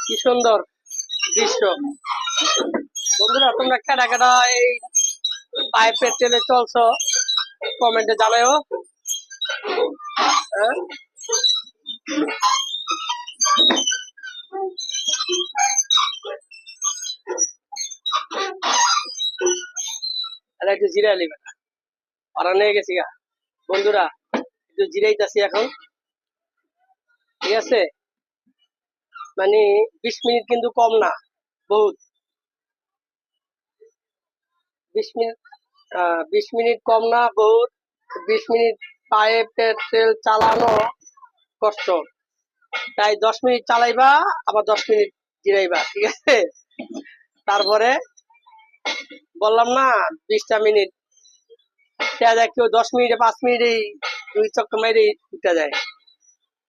কি সুন্দর দৃশ্য। বন্ধুরা তোমরা কেটা কেটা এই পাইপের ট্রেনে চলছো কমেন্টে জানাও। হ্যাঁ, একটু জিরা নিবে ওরা নিয়ে গেছি গা। বন্ধুরা একটু জিরাইতেছি এখন, ঠিক আছে? মানে 20 মিনিট কিন্তু কম না, বহুত। 20 মিনিট, 20 মিনিট কম না, বহুত। 20 মিনিট পাইপের তেল চালানো কষ্ট, তাই 10 মিনিট চালাইবা, আবার 10 মিনিট জিরাইবা, ঠিক আছে? তারপরে বললাম না 20টা মিনিট কেউ 10 মিনিটে 5 মিনিটেই 2 চক্কর মেরে উঠে যায়।